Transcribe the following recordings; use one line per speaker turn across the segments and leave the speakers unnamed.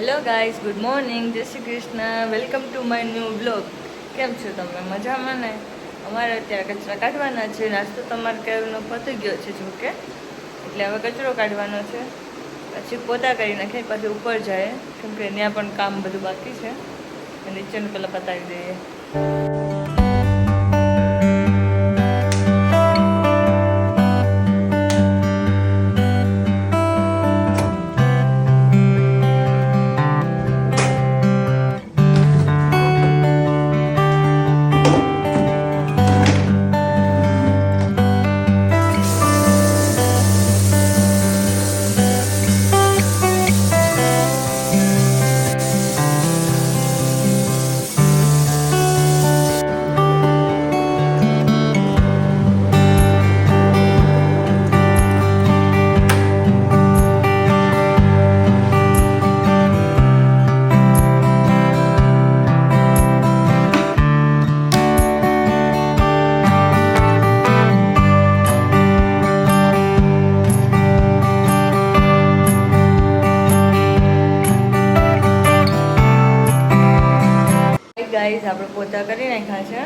Hello guys, good morning, જય Shri Krishna, welcome to my new blog. કેમ છો તમે? મજામાં ને? અમારે અત્યારે કચરા કાઢવાના છે. નાસ્તો તમારે કહેવાનો પતી ગયો છે જોકે, એટલે હવે કચરો કાઢવાનો છે. પછી પોતા કરી નાખીએ, પછી ઉપર જાય, કેમ કે ત્યાં પણ કામ બધું બાકી છે. નીચેનું પહેલાં પતાવી દઈએ. ગાઈઝ, આપણે પોતા કરી નાખ્યા છે.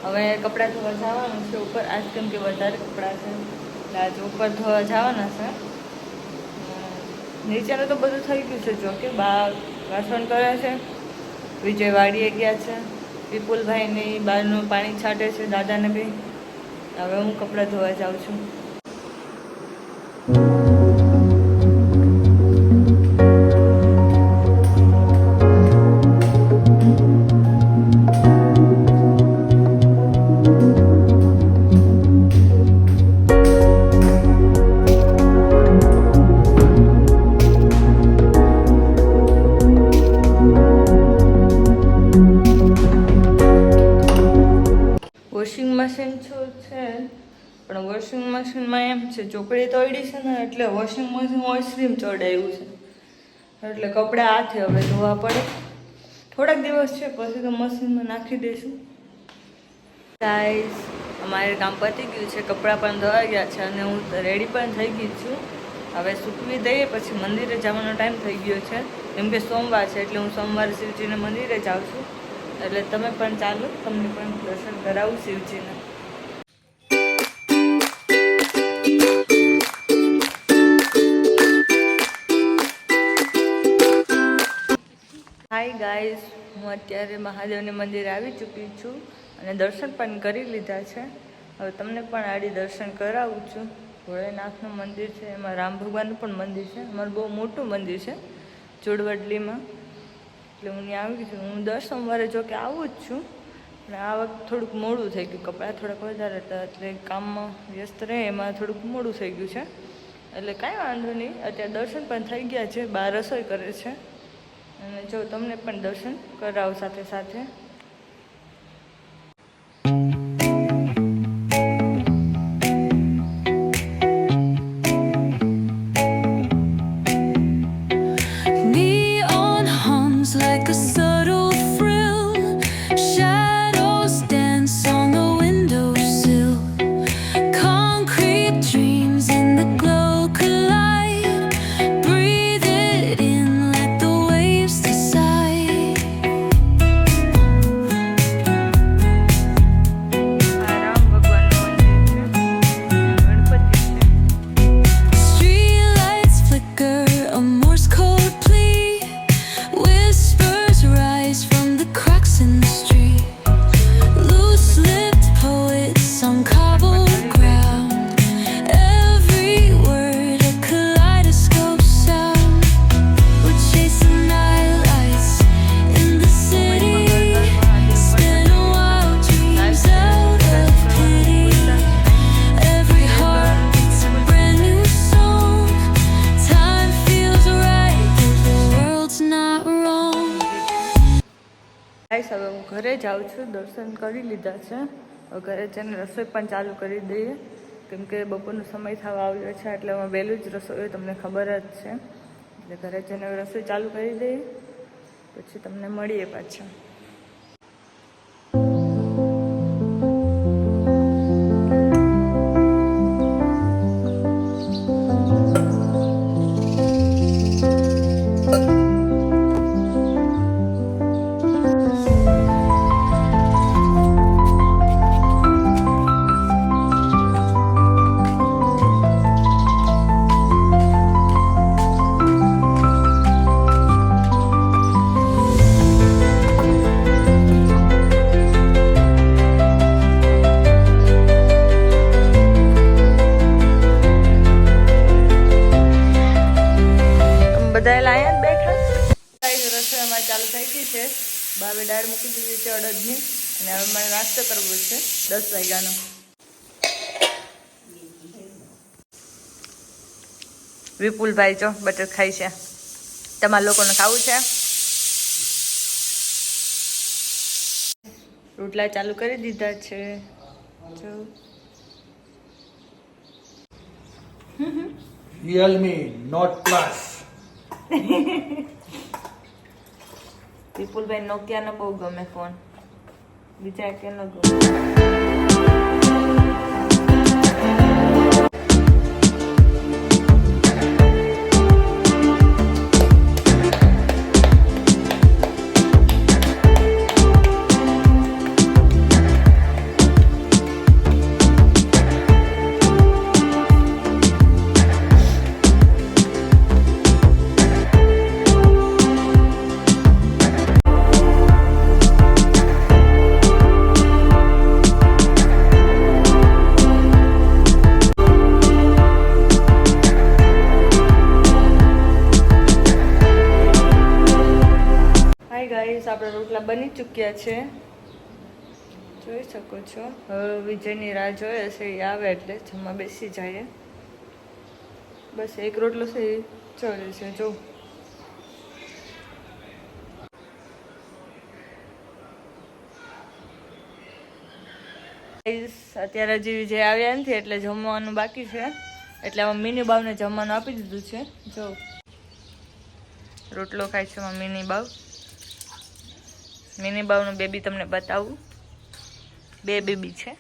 હવે કપડાં ધોવા જવાનું છે ઉપર. આજ કેમ કે વધારે કપડાં છે એટલે આજે ઉપર ધોવા જવાના છે. નીચેનું તો બધું થઈ ગયું છે જોકે. બા વાસણ કરે છે, વિજય વાડીએ ગયા છે, વિપુલભાઈની બહારનું પાણી છાંટે છે, દાદાને બી. હવે હું કપડાં ધોવા જાઉં છું. વોશિંગ મશીન શું છે, પણ વોશિંગ મશીનમાં એમ છે ચોકડી તોડી છે ને, એટલે વોશિંગ મશીન વોશરૂમ ચડાવ્યું છે, એટલે કપડાં હાથે હવે ધોવા પડે. થોડાક દિવસ છે પછી તો મશીનમાં નાખી દઈશું. ગાઈઝ, અમારે કામ પતી ગયું છે, કપડાં પણ ધોવાઈ ગયા છે અને હું રેડી પણ થઈ ગઈ છું. હવે સૂકવી દઈએ પછી મંદિરે જવાનો ટાઈમ થઈ ગયો છે, કેમ કે સોમવાર છે એટલે હું સોમવારે શિવજીને મંદિરે જાઉં છું. એટલે તમે પણ ચાલો, તમને પણ દર્શન કરાવું શિવજીને. હાય ગાઈઝ, હું અત્યારે મહાદેવને મંદિરે આવી ચૂકી છું અને દર્શન પણ કરી લીધા છે. હવે તમને પણ આડી દર્શન કરાવું છું. ભોળેનાથનું મંદિર છે, એમાં રામ ભગવાનનું પણ મંદિર છે. અમારું બહુ મોટું મંદિર છે ચુડવડલીમાં, એટલે હું ત્યાં આવી છું. હું દર સોમવારે જો કે આવું જ છું, પણ આ વખતે થોડુંક મોડું થઈ ગયું. કપડાં થોડાક વધારે હતા એટલે કામમાં વ્યસ્ત રહે, એમાં થોડુંક મોડું થઈ ગયું છે. એટલે કાંઈ વાંધો નહીં, અત્યારે દર્શન પણ થઈ ગયા છે. બહાર રસોઈ કરે છે અને જો તમને પણ દર્શન કરાવું સાથે સાથે. હવે હું ઘરે જાઉં છું. દર્શન કરી લીધા છે. હવે ઘરે જઈને રસોઈ પણ ચાલુ કરી દઈએ, કેમ કે બપોરનો સમય થવા આવ્યો છે એટલે અમે વહેલું જ રસોઈ હોય, તમને ખબર જ છે. એટલે ઘરે જઈને રસોઈ ચાલુ કરી દઈએ, પછી તમને મળીએ પાછા. ચાલુ થઈ ગઈ છે. બાવે દાળ મૂકી દીધી છે અડદની, અને હવે મારે નાસ્તો કરવો છે 10 વાગ્યાનો. વિપુલભાઈ જો બટર ખાય છે. તમારા લોકોને ખાવું છે? રોટલા ચાલુ કરી દીધા છે. જો
Realme Note Plus.
વિપુલભાઈ નોકિયાનો બહુ ગમે ફોન, બીજા કે ન ગમે. આપણા રોટલા બની ચૂક્યા છે, જોઈ શકો છો. હવે વિજયની રાહ જોઈએ છે, એ આવે એટલે જમવા બેસી જાય. બસ એક રોટલો છે એ ચડે છે. જો અત્યારે હજી વિજય આવ્યા નથી એટલે જમવાનું બાકી છે, એટલે અમે મિની બાવને જમવાનું આપી દીધું છે. જો રોટલો ખાય છે મિની બાવ. મિની બાવનું બેબી તમને બતાવું. 2 બેબી છે.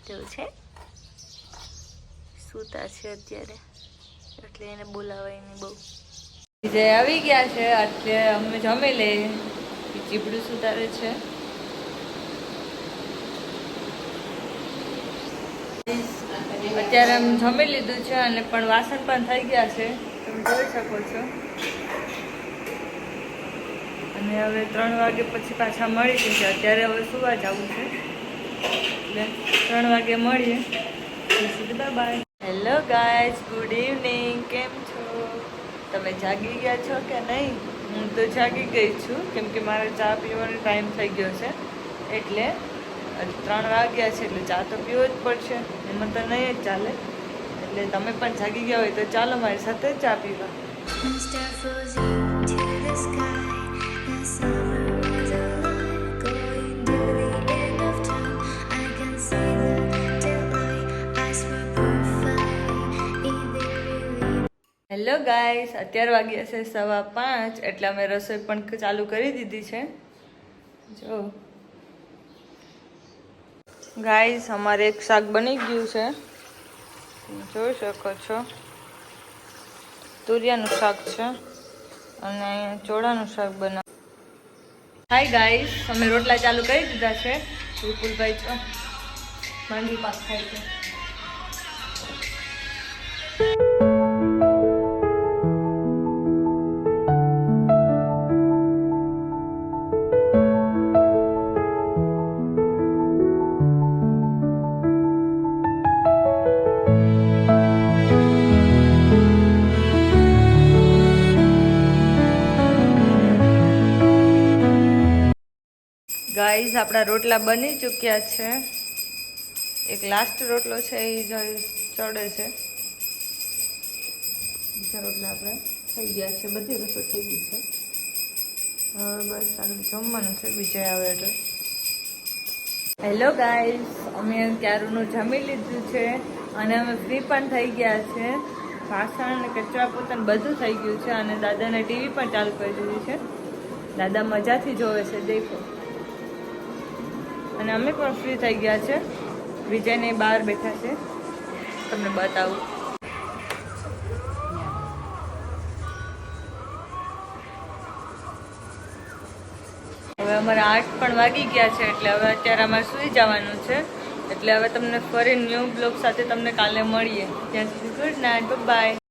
કેવું છે? સૂતા છે અત્યારે, એટલે એને બોલાવાય નહીં બહુ. વિજય આવી ગયા છે એટલે અમે જમી લઈએ. ચીપડું સુધારે છે. અત્યારે અમે જમી લીધું છે અને પણ વાસણ પણ થઈ ગયા છે, તમે જોઈ શકો છો. અને હવે 3 વાગે પછી પાછા મળી જશે. અત્યારે હવે સુવા જવું છે એટલે 3 વાગે મળીએ. Bye. Hello guys, good evening. કેમ છો? તમે જાગી ગયા છો કે નહીં? હું તો જાગી ગઈ છું, કેમ કે મારે ચા પીવાનો ટાઈમ થઈ ગયો છે. એટલે 3 વાગ્યા છે એટલે ચા તો પીવો જ પડશે, એમાં તો નહીં જ ચાલે. એટલે તમે પણ જાગી ગયા હોય તો ચાલો મારી સાથે ચા પીવા. હેલો ગાઈસ, અત્યારે વાગ્યા છે 5:15, એટલે અમે રસોઈ પણ ચાલુ કરી દીધી છે. જો ગાઈસ, અમારે એક શાક બની ગયું છે, જોઈ શકો છો. તુરિયાનું શાક છે અને ચોળાનું શાક બનાવ. હાય ગાઈસ, અમે રોટલા ચાલુ કરી દીધા છે. વિપુલભાઈ છો માંડી પાક ખાય છે. ગાઈઝ, આપણા રોટલા બની ચૂક્યા છે. એક લાસ્ટ રોટલો છે એ ચડે છે. બીજા રોટલા આપણે થઈ ગયા છે, બધી રસોઈ થઈ ગઈ છે. હવે બસ આગળ જમવાનું છે, બીજા આવે એટલે. હેલો ગાઈઝ, અમે ક્યારનું જમી લીધું છે અને અમે ફ્રી પણ થઈ ગયા છે. વાસણ અને કચરા પોતાને બધું થઈ ગયું છે અને દાદાને ટીવી પણ ચાલુ કરી દીધી છે. દાદા મજાથી જોવે છે, દેખો. અને અમે પણ ફ્રી થઈ ગયા છે. વિજયને બહાર બેઠા છે, તમને બતાવું. હવે અમારે 8 પણ વાગી ગયા છે, એટલે હવે અત્યારે અમારે સૂઈ જવાનું છે. એટલે હવે તમને ફરી ન્યૂ બ્લોગ સાથે તમને કાલે મળીએ. ત્યાં સુધી ગુડ નાઇટ, બાય.